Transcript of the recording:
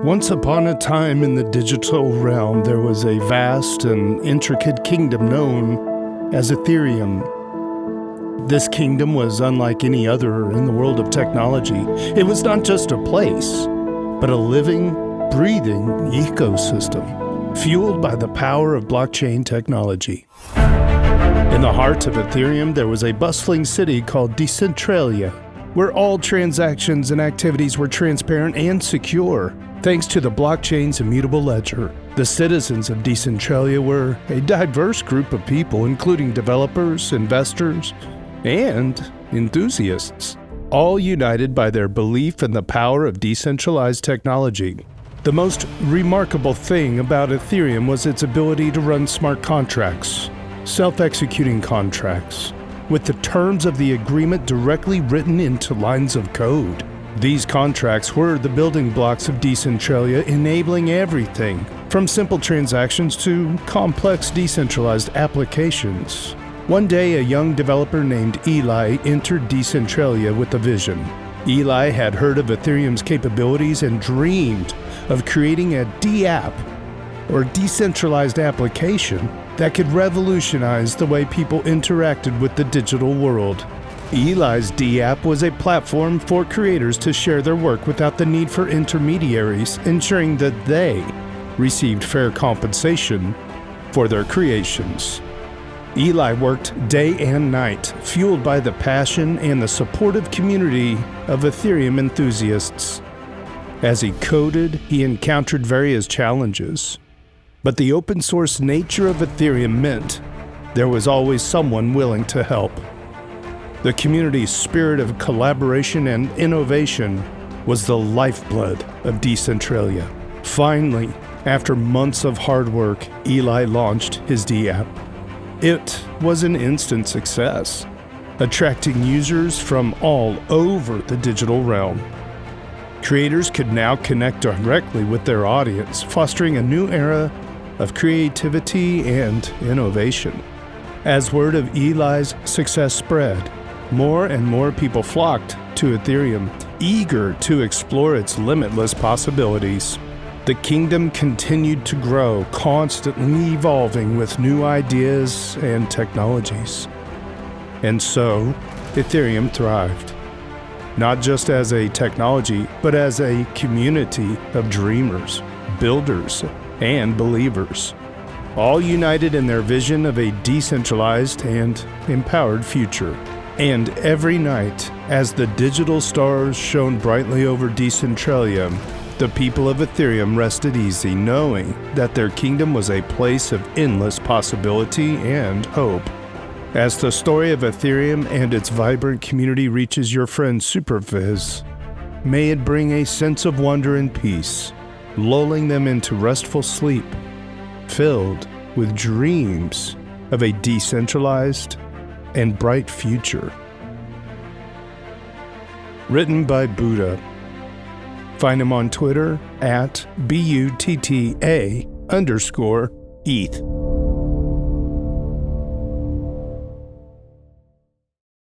Once upon a time in the digital realm, there was a vast and intricate kingdom known as Ethereum. This kingdom was unlike any other in the world of technology. It was not just a place, but a living, breathing ecosystem, fueled by the power of blockchain technology. In the heart of Ethereum, there was a bustling city called Decentralia, where all transactions and activities were transparent and secure. Thanks to the blockchain's immutable ledger, the citizens of Decentralia were a diverse group of people, including developers, investors, and enthusiasts, all united by their belief in the power of decentralized technology. The most remarkable thing about Ethereum was its ability to run smart contracts, self-executing contracts, with the terms of the agreement directly written into lines of code. These contracts were the building blocks of Decentralia, enabling everything from simple transactions to complex decentralized applications. One day, a young developer named Eli entered Decentralia with a vision. Eli had heard of Ethereum's capabilities and dreamed of creating a DApp, or decentralized application, that could revolutionize the way people interacted with the digital world. Eli's DApp was a platform for creators to share their work without the need for intermediaries, ensuring that they received fair compensation for their creations. Eli worked day and night, fueled by the passion and the supportive community of Ethereum enthusiasts. As he coded, he encountered various challenges, but the open-source nature of Ethereum meant there was always someone willing to help. The community's spirit of collaboration and innovation was the lifeblood of Decentralia. Finally, after months of hard work, Eli launched his DApp. It was an instant success, attracting users from all over the digital realm. Creators could now connect directly with their audience, fostering a new era of creativity and innovation. As word of Eli's success spread, more and more people flocked to Ethereum, eager to explore its limitless possibilities. The kingdom continued to grow, constantly evolving with new ideas and technologies. And so, Ethereum thrived, not just as a technology, but as a community of dreamers, builders, and believers, all united in their vision of a decentralized and empowered future. And every night, as the digital stars shone brightly over Decentralia, the people of Ethereum rested easy, knowing that their kingdom was a place of endless possibility and hope. As the story of Ethereum and its vibrant community reaches your friend Superviz, may it bring a sense of wonder and peace, lulling them into restful sleep, filled with dreams of a decentralized and bright future. Written by Butta. Find him on Twitter at BUTTA_ETH.